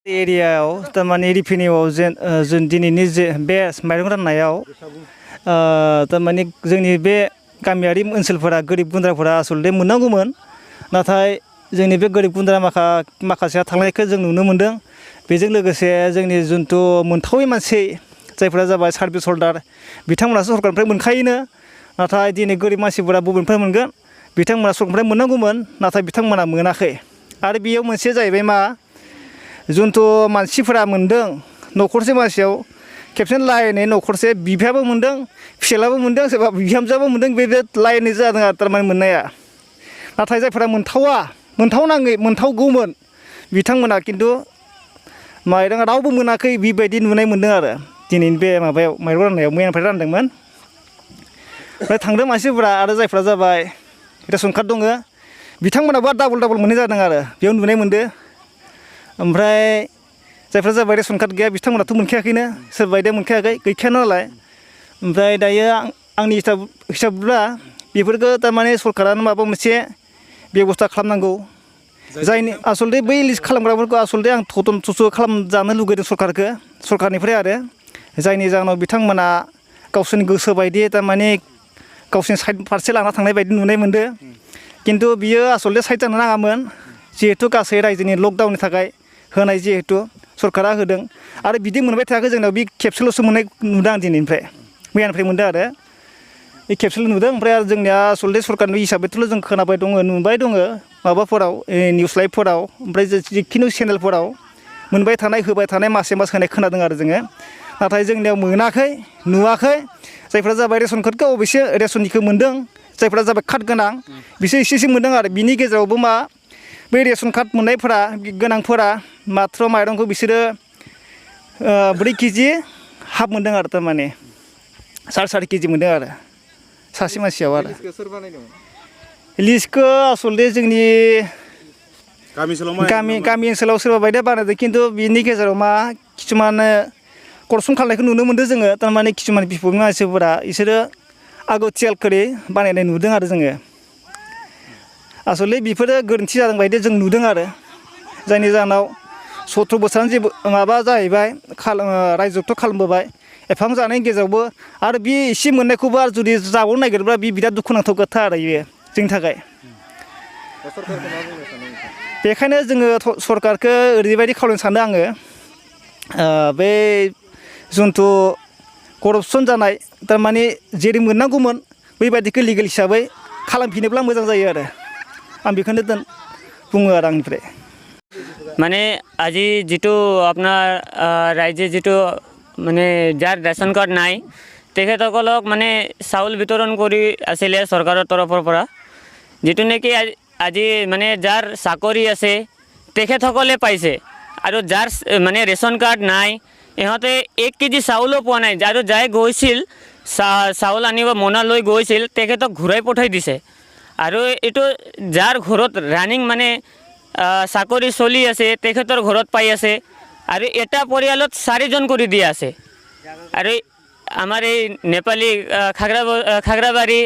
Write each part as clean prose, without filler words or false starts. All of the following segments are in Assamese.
एरियायाव थारमाने रिभिनिउआव जों दिनैनि बे माइरं राननायाव थारमाने जोंनि बे गामियारि ओनसोलफोरा गोरिब गुन्द्राफोरा आसलते मोननांगौमोन नाथाय जोंनि बे गोरिब गुन्द्रा माखासेया थांनायखौ जों नुनो मोनदों। बेजों लोगोसे जोंनि जिथु मोनथावै मानसि जायफोरा जाबाय सार्भिस हल्डार बिथांमोनासो सरकारनिफ्राय मोनखायोनो नाथाय दिनै गोरिब मानसिफोरा बबेनिफ्राय मोनगोन बिथांमोना सरकारनिफ्राय मोननांगौमोन नाथाय बिथांमोना मोनाखै। आरो बेयाव मोनसे जाहैबाय मा जिथु मानसिफोरा मोनदों न'खरसे मानसियाव खेबसेनो लायनै न'खरसे बिफायाबो मोनदों फिसालाबो मोनदों सोरबा बिहामजोआबो मोनदों बे लायनै जादों आरो थारमाने मोननाया नाथाय जायफोरा मोनथावगौमोन बिथांमोना खिन्थु माइरं रावबो मोनाखै बेबायदि नुनाय मोनदों आरो दिनैनि बे माबायाव माइरं राननायाव मैयानिफ्राय रानदोंमोन। ओमफ्राय थांदों मानसिफोरा आरो जायफ्रा जाबाय रेसन कार्ड दङ बिथांमोनाबो डाबल मोननाय जादों आरो बेयाव नुनाय मोनदों। ओमफ्राय जायफ्रा जाबाय रेसन कार्ड गैया बिथांमोनाथ' मोनखायाखैनो सोरबा बायदिया मोनखायाखै गैखाया नालाय। ओमफ्राय दायो आंनि हिसाबब्ला बेफोरखौ थारमाने सरकारानो माबा मोनसे बेब'स्था खालामनांगौ जायनि आसलते बै लिस्ट खालामग्राफोरखौ आसलते आं थ'स' खालामजानो लुगैदों सरकारनिफ्राय आरो जायनि जाहोनाव बिथांमोना गावसोरनि गोसो बायदि थारमाने गावसोरनि साइड फारसे लाना थांनाय बायदि नुनाय मोनदों खिन्थु बियो आसलते साइड जानो नाङामोन जिहेथु गासै रायजोनि लकडाउननि थाखाय होनाय जिहेथु सरकारा होदों आरो बिदि मोनबाय थायाखै जोंनाव बे खेबसेल'सो मोननाय नुदों आं दिनैनिफ्राय मैयानिफ्राय मोनदों आरो बे खेबसेल' नुदों। ओमफ्राय आरो जोंनिया आसलते सरकारनि हिसाबैथ' जों खोनाबाय दङ नुबाय दङ माबाफोराव निउस लाइभफोराव ओमफ्राय जिखुनु चेनेलफोराव मोनबाय थानाय होबाय थानाय मासे मास होनाय खोनादों आरो जोङो नाथाय जोंनियाव मोनाखै नुवाखै। जायफ्रा जाबाय रेसन कार्डखौ अबयसे रेसननिखौ मोनदों जायफ्रा जाबाय कार्ड गोनां बिसोर एसे मोनदों आरो बिनि गेजेरावबो मा बै रेसन कार्ड मोननायफोरा गोनांफोरा माथ्र माइरंखौ बिसोरो 4 केजि हाफ मोनदों आरो थारमाने 4.5 केजि मोनदों आरो सासे मानसियाव आरो लिस्टखौ आसलते जोंनि गामि ओनसोलाव सोरबा बायदिया बानायदों खिन्थु बिनि गेजेराव मा किसुमान करपसन खालामनायखौ नुनो मोनदों जोङो थारमाने किसुमान बिफ'नि मानसिफोरा बिसोरो आगथियाल करि बानायनाय नुदों आरो जोङो आसलते बेफोरो गोरोन्थि जादों बायदि जों नुदों आरो जायनि जाहोनाव 17 बोसोरानो जेबो माबा जाहैबाय रायजोथ' खालामबोबाय एफां जानायनि गेजेरावबो आरो बे एसे मोननायखौबो आरो जुदि जाबावनो नागिरोब्ला बे बिराद दुखुनांथाव खोथा आरो बेयो जोंनि थाखाय। बेखायनो जोङो सरकारखौ ओरैबायदि खावलायनो सानो आङो बे जिथु करपसन जानाय थारमाने जेरै मोननांगौमोन बैबायदिखौ लिगेल हिसाबै खालामफिनोब्ला मोजां जायो आरो आं बेखौनो बुङो आरो आंनिफ्राय। মানে আজি যিটো আপোনাৰ ৰাইজে যিটো মানে যাৰ ৰেচন কাৰ্ড নাই তেখেতসকলক মানে চাউল বিতৰণ কৰি আছিলে চৰকাৰৰ তৰফৰ পৰা যিটো নেকি আজি মানে যাৰ চাকৰি আছে তেখেতসকলে পাইছে আৰু যাৰ মানে ৰেচন কাৰ্ড নাই ইহঁতে 1 কেজি চাউলো পোৱা নাই আৰু যাই গৈছিল চাউল আনিব মোনা লৈ গৈছিল তেখেতক ঘূৰাই পঠাই দিছে। আৰু এইটো যাৰ ঘৰত ৰানিং মানে চাকৰি চলি আছে তেখেতৰ ঘৰত পাই আছে আৰু এটা পৰিয়ালত 4জন কৰি দিয়া আছে। আৰু আমাৰ এই নেপালী খাগৰাবাৰী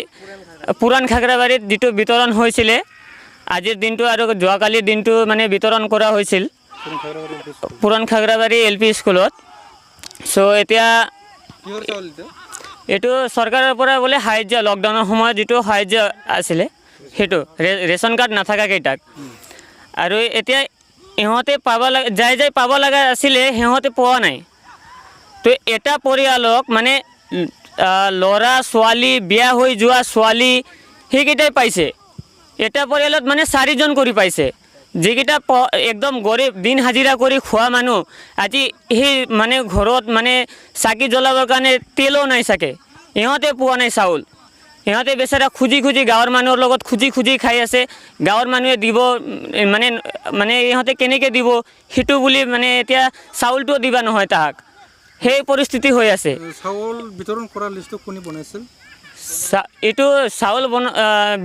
পুৰাণ খাগৰাবাৰীত যিটো বিতৰণ হৈছিলে আজিৰ দিনটো আৰু যোৱাকালিৰ দিনটো মানে বিতৰণ কৰা হৈছিল পুৰাণ খাগৰাবাৰী LP স্কুলত। চ' এতিয়া এইটো চৰকাৰৰ পৰা বোলে সাহায্য লকডাউনৰ সময়ত যিটো সাহায্য আছিলে সেইটো ৰেচন কাৰ্ড নাথাকাকেইটাক আৰু এতিয়া ইহঁতে যাই পাব লগা আছিলে সিহঁতে পোৱা নাই। তো এটা পৰিয়ালক মানে ল'ৰা ছোৱালী বিয়া হৈ যোৱা ছোৱালী সেইকেইটাই পাইছে এটা পৰিয়ালত মানে 4জন কৰি পাইছে যিকেইটা একদম গৰীব দিন হাজিৰা কৰি খোৱা মানুহ আজি সেই মানে ঘৰত মানে চাকি জ্বলাবৰ কাৰণে তেলো নাই চাগে ইহঁতে পোৱা নাই চাউল ইহঁতে বেচাৰা খুজি গাঁৱৰ মানুহৰ লগত খুজি খাই আছে গাঁৱৰ মানুহে দিব মানে ইহঁতে কেনেকৈ দিব সেইটো বুলি মানে এতিয়া চাউলটো দিবা নহয় তাহাক সেই পৰিস্থিতি হৈ আছে। চাউল বিতৰণ কৰা লিষ্টটো কোনে বনাইছিল? এইটো চাউল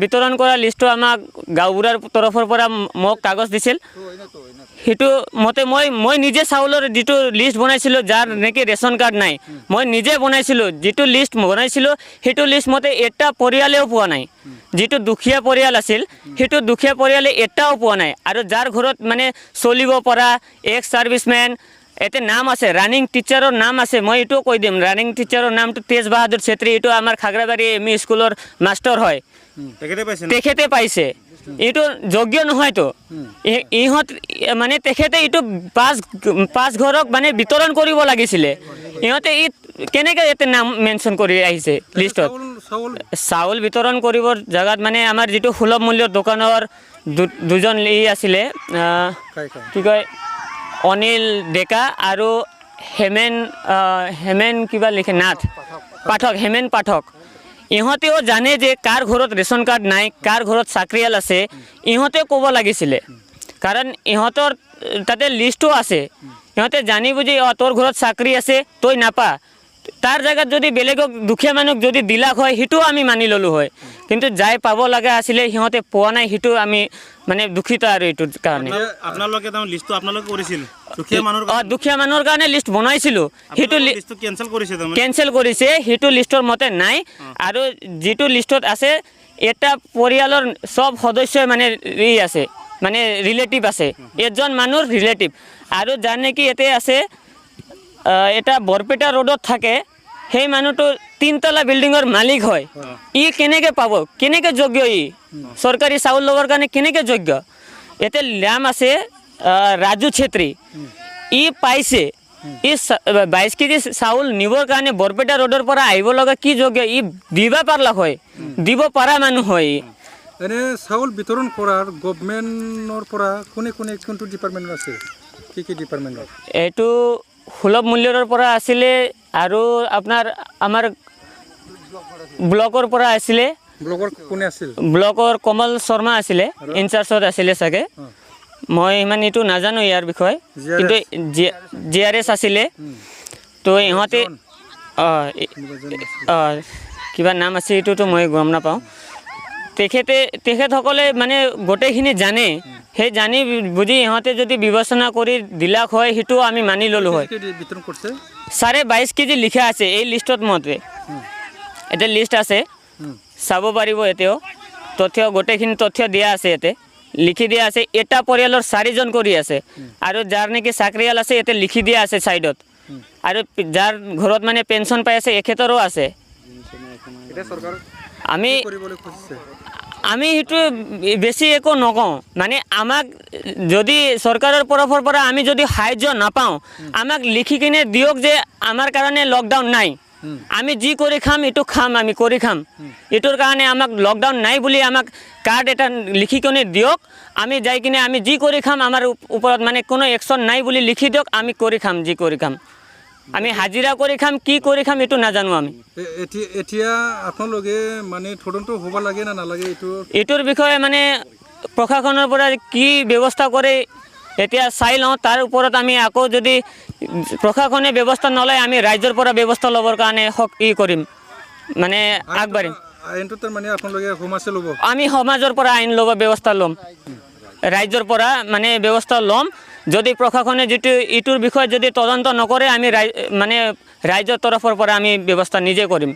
বিতৰণ কৰা লিষ্টটো আমাক গাঁওবুঢ়াৰ তৰফৰ পৰা মোক কাগজ দিছিল সেইটো মতে মই নিজে চাউলৰ যিটো লিষ্ট বনাইছিলোঁ যাৰ নেকি ৰেচন কাৰ্ড নাই মই নিজে বনাইছিলোঁ যিটো লিষ্ট বনাইছিলোঁ সেইটো লিষ্ট মতে এটা পৰিয়ালেও পোৱা নাই যিটো দুখীয়া পৰিয়াল আছিল সেইটো দুখীয়া পৰিয়ালে এটাও পোৱা নাই আৰু যাৰ ঘৰত মানে চলিব পৰা এক্স ছাৰ্ভিচমেন এতে নাম আছে ৰানিং টিচাৰৰ নাম আছে মই এইটোও কৈ দিম ৰানিং টিচাৰৰ নামটো তেজ বাহাদুৰ ছেত্ৰী এইটো আমাৰ খাগৰাবাৰী এম ই স্কুলৰ মাষ্টৰ হয় তেখেতে পাইছে এইটো যোগ্য নহয়তো ইহঁত মানে তেখেতে এইটো পাঁচ ঘৰক মানে বিতৰণ কৰিব লাগিছিলে ইহঁতে ই কেনেকৈ ইয়াতে নাম মেনশ্যন কৰি আহিছে লিষ্টত চাউল বিতৰণ কৰিবৰ জেগাত মানে আমাৰ যিটো সুলভ মূল্যৰ দোকানৰ দুজন আছিলে কি কয় অনিল ডেকা আৰু হেমেন কিবা লিখে নাথ পাঠক হেমেন পাঠক ইহঁতেও জানে যে কাৰ ঘৰত ৰেচন কাৰ্ড নাই কাৰ ঘৰত চাকৰিয়াল আছে ইহঁতে ক'ব লাগিছিলে কাৰণ ইহঁতৰ তাতে লিষ্টটো আছে ইহঁতে জানি বুজি তোৰ ঘৰত চাকৰি আছে তই নাপা তাৰ জেগাত যদি বেলেগক দুখীয়া মানুহক যদি দিলাক হয় সেইটোও আমি মানি ল'লোঁ হয় কিন্তু যাই পাব লগা আছিলে সিহঁতে পোৱা নাই সেইটো আমি মানে দুখিত আৰু এইটোৰ কাৰণে আপোনালোকে লিষ্টটো আপোনালোকে কৰিছিল দুখীয়া মানুহৰ কাৰণে লিষ্ট বনাইছিলোঁ সেইটো কেঞ্চেল কৰিছে সেইটো লিষ্টৰ মতে নাই আৰু যিটো লিষ্টত আছে এটা পৰিয়ালৰ চব সদস্যই মানে আছে মানে ৰিলেটিভ আছে এজন মানুহৰ ৰিলেটিভ আৰু যাৰ নেকি ইয়াতে আছে এটা বৰপেটা ৰোডত থাকে সেই মানুহটো 3তলা বিল্ডিঙৰ মালিক হয় ই কেনেকৈ পাব কেনেকৈ যোগ্য ই চৰকাৰী চাউল ল'বৰ কাৰণে কেনেকৈ যোগ্য ইয়াতে নাম আছে ৰাজু ছেত্ৰী ই পাইছে ই 22 কেজি চাউল নিবৰ কাৰণে বৰপেটা ৰোডৰ পৰা আহিব লগা কি যোগ্য ই দিব পাৰিলা হয় দিব পৰা মানুহ হয় এনে চাউল বিতৰণ কৰাৰ গভৰ্ণমেণ্টৰ পৰা কোনটো ডিপাৰ্টমেণ্ট আছে কি ডিপাৰ্টমেণ্টৰ এইটো সুলভ মূল্যৰ পৰা আছিলে আৰু আপোনাৰ আমাৰ ব্লকৰ পৰা আছিলে ব্লকৰ কোনে আছিল ব্লকৰ কমল শৰ্মা আছিলে ইনচাৰ্জত আছিলে চাগে মই ইমান এইটো নাজানো ইয়াৰ বিষয়ে কিন্তু GRS আছিলে তো ইহঁতে কিবা নাম আছে এইটোতো মই গম নাপাওঁ তেখেতসকলে মানে গোটেইখিনি জানে সেই জানি বুজি ইহঁতে যদি বিবেচনা কৰি দিলাক হয় সেইটো আমি মানি ল'লোঁ হয় 22.5 কেজি লিখা আছে এই লিষ্টত মতে এটা লিষ্ট আছে চাব পাৰিব এতেও তথ্য গোটেইখিনি তথ্য দিয়া আছে এতে লিখি দিয়া আছে এটা পৰিয়ালৰ 4জন কৰি আছে আৰু যাৰ নেকি চাকৰিয়াল আছে এতে লিখি দিয়া আছে সাইডত আৰু যাৰ ঘৰত মানে পেনশন পাই আছে এখেতৰো আছে আমি সেইটো বেছি একো নকওঁ মানে আমাক যদি চৰকাৰৰ তৰফৰ পৰা আমি যদি সাহায্য নাপাওঁ আমাক লিখি কিনে দিয়ক যে আমাৰ কাৰণে লকডাউন নাই আমি যি কৰি খাম এইটো খাম আমি কৰি খাম এইটোৰ কাৰণে আমাক লকডাউন নাই বুলি আমাক কাৰ্ড এটা লিখি কিনে দিয়ক আমি যাই কিনে আমি যি কৰি খাম আমাৰ ওপৰত মানে কোনো একশ্যন নাই বুলি লিখি দিয়ক আমি কৰি খাম যি কৰি খাম আমি হাজিৰা কৰি খাম কি কৰি খাম এইটো নাজানো আমি এতিয়া আপোনালোকে মানে তদন্ত হ'ব লাগে না নালাগে এইটোৰ বিষয়ে মানে প্ৰশাসনৰ পৰা কি ব্যৱস্থা কৰে এতিয়া চাই লওঁ তাৰ ওপৰত আমি আকৌ যদি প্ৰশাসনে ব্যৱস্থা নলয় আমি ৰাজ্যৰ পৰা ব্যৱস্থা ল'বৰ কাৰণে কৰিম মানে আগবাঢ়িম আমি সমাজৰ পৰা আইন ল'ব ব্যৱস্থা ল'ম ৰাজ্যৰ পৰা মানে ব্যৱস্থা ল'ম যদি প্ৰশাসনে যিটো ইটোৰ বিষয়ে যদি তদন্ত নকৰে আমি মানে ৰাজ্যৰ তৰফৰ পৰা আমি ব্যৱস্থা নিজে কৰিম